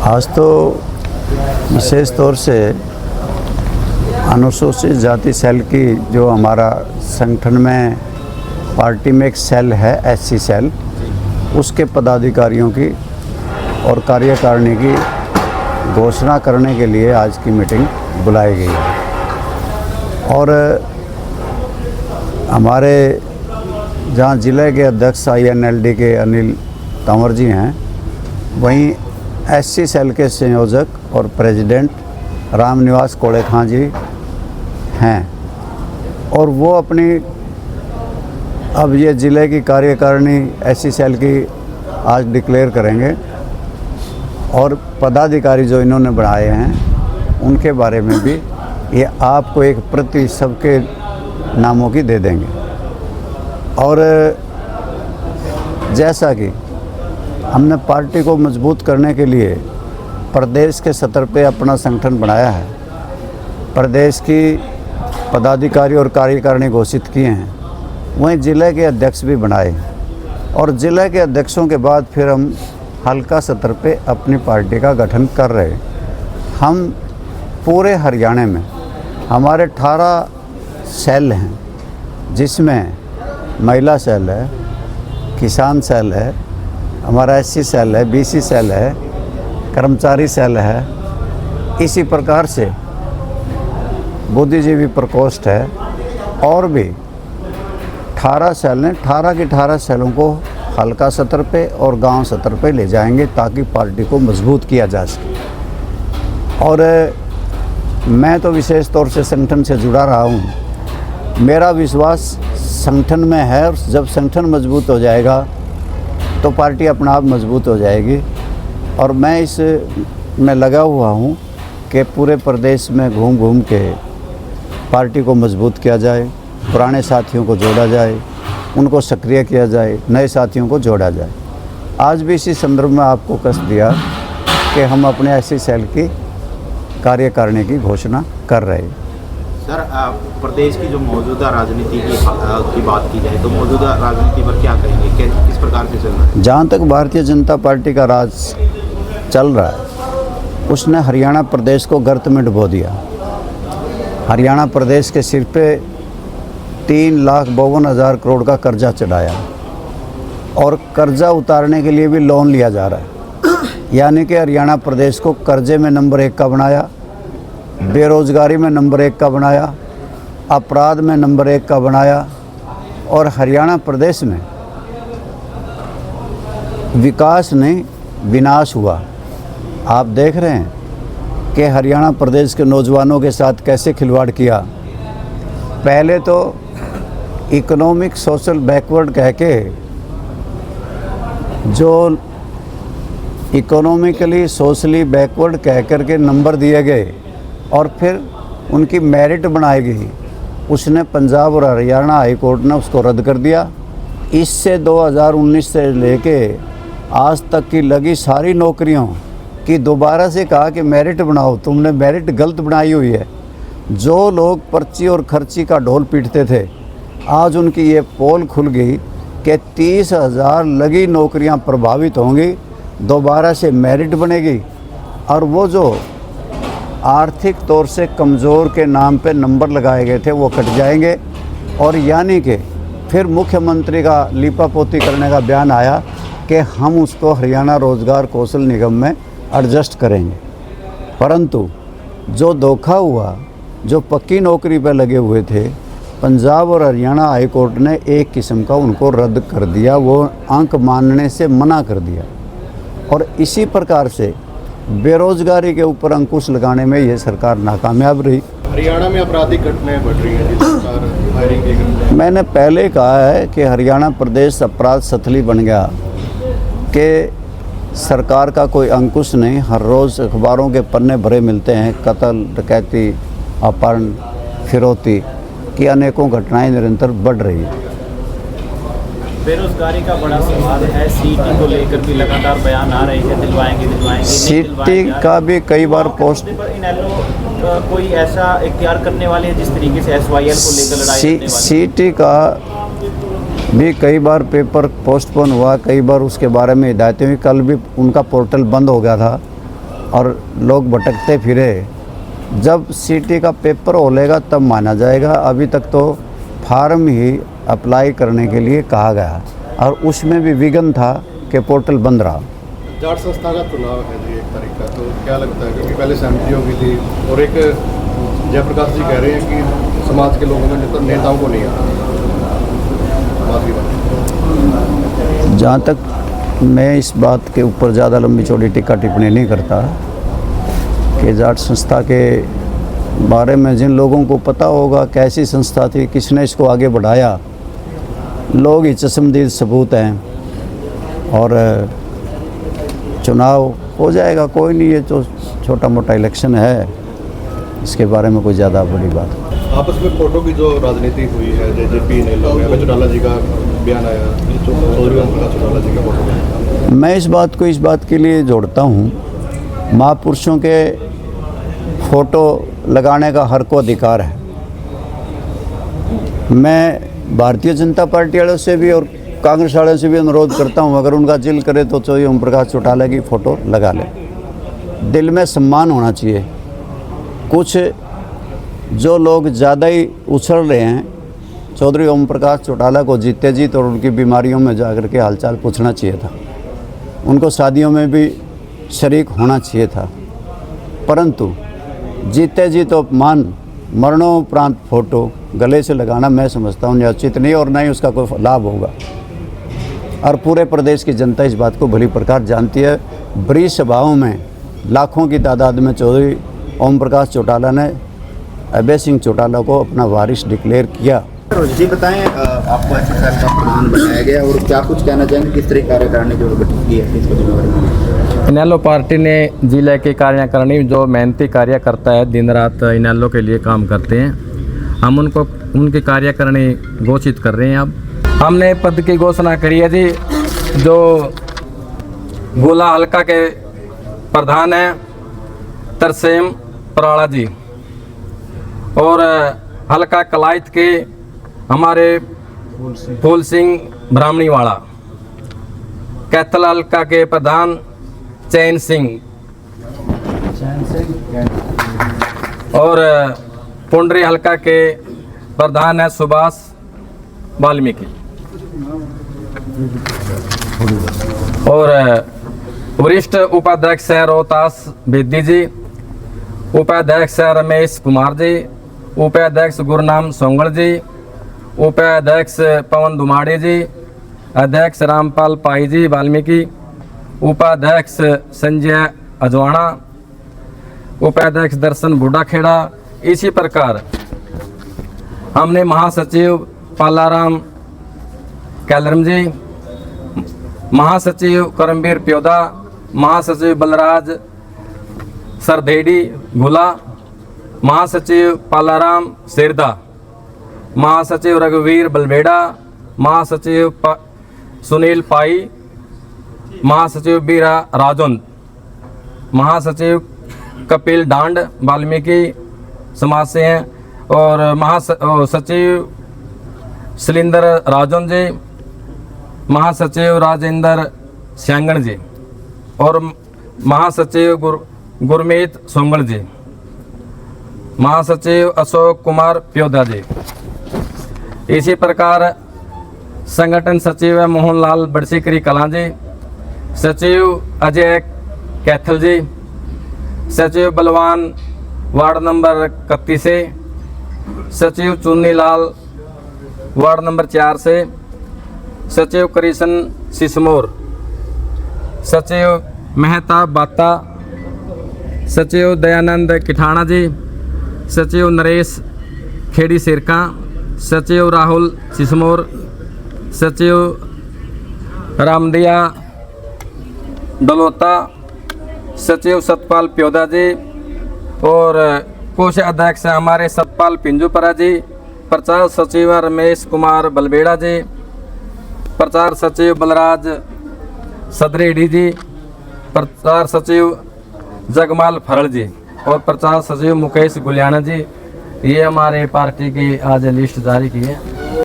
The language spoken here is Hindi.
आज तो विशेष तौर से अनुसूचित जाति सेल की जो हमारा संगठन में पार्टी में एक सेल है, एससी सेल, उसके पदाधिकारियों की और कार्यकारिणी की घोषणा करने के लिए आज की मीटिंग बुलाई गई है। और हमारे जहाँ ज़िले के अध्यक्ष INLD के अनिल तंवर जी हैं, वहीं एससी सेल के संयोजक और प्रेसिडेंट रामनिवास कोड़े खां जी हैं। और वो अपनी अब ये ज़िले की कार्यकारिणी एससी सेल की आज डिक्लेयर करेंगे और पदाधिकारी जो इन्होंने बनाए हैं उनके बारे में भी ये आपको एक प्रति सबके नामों की दे देंगे। और जैसा कि हमने पार्टी को मजबूत करने के लिए प्रदेश के स्तर पे अपना संगठन बनाया है, प्रदेश की पदाधिकारी और कार्यकारिणी घोषित किए हैं, वहीं ज़िले के अध्यक्ष भी बनाए और ज़िले के अध्यक्षों के बाद फिर हम हल्का स्तर पे अपनी पार्टी का गठन कर रहे। हम पूरे हरियाणा में हमारे 18 सेल हैं, जिसमें महिला सेल है, किसान सेल है, हमारा एससी सेल है, बीसी सेल है, कर्मचारी सेल है, इसी प्रकार से बुद्धिजीवी प्रकोष्ठ है और भी 18 सेल हैं। 18 की 18 सेलों को हल्का स्तर पे और गांव स्तर पे ले जाएंगे ताकि पार्टी को मजबूत किया जा सके। और मैं तो विशेष तौर से संगठन से जुड़ा रहा हूँ। मेरा विश्वास संगठन में है और जब संगठन मजबूत हो जाएगा तो पार्टी अपना आप मजबूत हो जाएगी। और मैं इस में लगा हुआ हूँ कि पूरे प्रदेश में घूम घूम के पार्टी को मजबूत किया जाए, पुराने साथियों को जोड़ा जाए, उनको सक्रिय किया जाए, नए साथियों को जोड़ा जाए। आज भी इसी संदर्भ में आपको कष्ट दिया कि हम अपने एससी सेल की कार्यकारिणी की घोषणा कर रहे हैं। सर, प्रदेश की जो मौजूदा राजनीति की बात की जाए तो मौजूदा राजनीति पर क्या कहेंगे, किस प्रकार से चल रहा है? जहाँ तक भारतीय जनता पार्टी का राज चल रहा है, उसने हरियाणा प्रदेश को गर्त में डुबो दिया। हरियाणा प्रदेश के सिर पे 3,52,000 करोड़ का कर्जा चढ़ाया और कर्जा उतारने के लिए भी लोन लिया जा रहा है। यानी कि हरियाणा प्रदेश को कर्जे में नंबर 1 का बनाया, बेरोजगारी में नंबर 1 का बनाया, अपराध में नंबर 1 का बनाया और हरियाणा प्रदेश में विकास नहीं विनाश हुआ। आप देख रहे हैं कि हरियाणा प्रदेश के नौजवानों के साथ कैसे खिलवाड़ किया। पहले तो इकोनॉमिक सोशल बैकवर्ड कह के जो इकोनॉमिकली सोशली बैकवर्ड कह कर के नंबर दिए गए और फिर उनकी मेरिट बनाई गई, उसने पंजाब और हरियाणा हाई कोर्ट ने उसको रद्द कर दिया। इससे 2019 से लेके आज तक की लगी सारी नौकरियों की दोबारा से कहा कि मेरिट बनाओ, तुमने मेरिट गलत बनाई हुई है। जो लोग पर्ची और खर्ची का ढोल पीटते थे, आज उनकी ये पोल खुल गई कि 30,000 लगी नौकरियां प्रभावित होंगी, दोबारा से मेरिट बनेगी और वो जो आर्थिक तौर से कमज़ोर के नाम पे नंबर लगाए गए थे वो कट जाएंगे। और यानी कि फिर मुख्यमंत्री का लीपापोती करने का बयान आया कि हम उसको हरियाणा रोज़गार कौशल निगम में एडजस्ट करेंगे। परंतु जो धोखा हुआ, जो पक्की नौकरी पर लगे हुए थे, पंजाब और हरियाणा हाई कोर्ट ने एक किस्म का उनको रद्द कर दिया, वो अंक मानने से मना कर दिया। और इसी प्रकार से बेरोजगारी के ऊपर अंकुश लगाने में ये सरकार नाकामयाब रही। हरियाणा में आपराधिक घटनाएं बढ़ रही हैं, सरकार फायरिंग की घटनाएं। मैंने पहले कहा है कि हरियाणा प्रदेश अपराध स्थली बन गया कि सरकार का कोई अंकुश नहीं। हर रोज़ अखबारों के पन्ने भरे मिलते हैं, कत्ल, डकैती, अपहरण, फिरौती की अनेकों घटनाएं निरंतर बढ़ रही हैं। बेरोजगारी का बड़ा सवाल है, सीटी को लेकर भी लगातार बयान आ रहे हैं, दिलवाएंगे। सीटी का भी कई बार पोस्ट कोई ऐसा इख्तियार करने वाले हैं जिस तरीके से SYL को लेकर लड़ाई करने वाले? सीटी का भी कई बार पेपर पोस्टपोन हुआ, कई बार उसके बारे में हिदायतें हुई। कल भी उनका पोर्टल बंद हो गया था और लोग भटकते फिरे। जब सीटी का पेपर होलेगा तब माना जाएगा। अभी तक तो फार्म ही अप्लाई करने के लिए कहा गया और उसमें भी विघ्न था कि पोर्टल बंद रहा। जाट संस्था का चुनाव है जी 1 तारीख का, तो क्या लगता है, क्योंकि पहले सहमति होगी थी और एक जयप्रकाश जी कह रहे हैं कि समाज के लोगों में नेताओं को नहीं आता बात की बात। जहाँ तक मैं इस बात के ऊपर ज़्यादा लंबी चौड़ी टिक्का टिप्पणी नहीं करता कि जाट संस्था के बारे में जिन लोगों को पता होगा कैसी संस्था थी, किसने इसको आगे बढ़ाया, लोग ही चश्मदीद सबूत हैं। और चुनाव हो जाएगा, कोई नहीं, ये तो छोटा मोटा इलेक्शन है, इसके बारे में कोई ज़्यादा बड़ी बात। आपस में फोटो की जो राजनीति हुई है, जेजेपी ने लोग चौटाला जी का बयान आया, चौधरी ओमप्रकाश चौटाला जी का फोटो, मैं इस बात को इस बात के लिए जोड़ता हूँ, महापुरुषों के फ़ोटो लगाने का हर को अधिकार है। मैं भारतीय जनता पार्टी वालों से भी और कांग्रेस वालों से भी अनुरोध करता हूँ, अगर उनका दिल करे तो चौधरी ओमप्रकाश चौटाला की फ़ोटो लगा ले। दिल में सम्मान होना चाहिए। कुछ जो लोग ज़्यादा ही उछल रहे हैं, चौधरी ओमप्रकाश चौटाला को जीते जीत और उनकी बीमारियों में जाकर के हालचाल पूछना चाहिए था, उनको शादियों में भी शरीक होना चाहिए था। परंतु जीते जी तो मान मरणोपरांत फ़ोटो गले से लगाना मैं समझता हूँ उचित नहीं, और न ही उसका कोई लाभ होगा। और पूरे प्रदेश की जनता इस बात को भली प्रकार जानती है। बड़ी सभाओं में लाखों की तादाद में चौधरी ओमप्रकाश चौटाला ने अभय सिंह चौटाला को अपना वारिस डिक्लेयर किया। जी बताएं, आपको एसएसएल का प्रधान बनाया गया और क्या कुछ कहना चाहेंगे, किस तरह कार्यकारिणी जो गठित की है इसको जिम्मेवारी? इनेलो पार्टी ने जिले के कार्यकारिणी जो मेहनती कार्य करता है, दिन रात इनेलो के लिए काम करते हैं, हम उनको उनकी कार्यकारिणी घोषित कर रहे हैं। अब हमने पद की घोषणा करी है जी, जो गोला हल्का के प्रधान हैं तरसेम पराड़ा जी, और हल्का कलाइत के हमारे फूल सिंह ब्राह्मणीवाड़ा, कैथल हल्का के प्रधान चैन सिंह, और पुंडरी हल्का के प्रधान है सुभाष वाल्मीकि, और वरिष्ठ उपाध्यक्ष है रोहतास बेदी जी, उपाध्यक्ष है रमेश कुमार जी, उपाध्यक्ष गुरनाम सोंगड़ जी, उपाध्यक्ष पवन धुमाड़े जी, अध्यक्ष रामपाल पाई जी वाल्मीकि, उपाध्यक्ष संजय अजवाणा, उपाध्यक्ष दर्शन बूढ़ाखेड़ा। इसी प्रकार हमने महासचिव पालाराम कैलरम जी, महासचिव करमवीर प्योदा, महासचिव बलराज सरदेड़ी गुला, महासचिव पालाराम सिरदा, महासचिव रघुवीर बलबेड़ा, महासचिव सुनील पाई, महासचिव बीरा राजौंद, महासचिव कपिल डांड वाल्मीकि समाज से हैं, और सचिव शैलेंद्र राजौंद जी, महासचिव राजेंद्र स्यांगण जी, और महासचिव गुरमीत सोंगड़ जी, महासचिव अशोक कुमार प्योदा जी। इसी प्रकार संगठन सचिव है मोहनलाल बड़सीकरी कलां जी, सचिव अजय कैथल जी, सचिव बलवान वार्ड नंबर 31 से, सचिव चुन्नीलाल वार्ड नंबर 4 से, सचिव कृष्ण सिसमोर, सचिव मेहता बाता, सचिव दयानंद किठाणा जी, सचिव नरेश खेड़ी सिरका, सचिव राहुल सिसमोर, सचिव रामदिया डलोता, सचिव सतपाल प्योदा जी, और कोषाध्यक्ष हमारे सतपाल पिंजूपरा जी, प्रचार सचिव रमेश कुमार बलबेड़ा जी, प्रचार सचिव बलराज सदरेडी जी, प्रचार सचिव जगमाल फरल जी, और प्रचार सचिव मुकेश गुलियाना जी। ये हमारे पार्टी की आज लिस्ट जारी की है।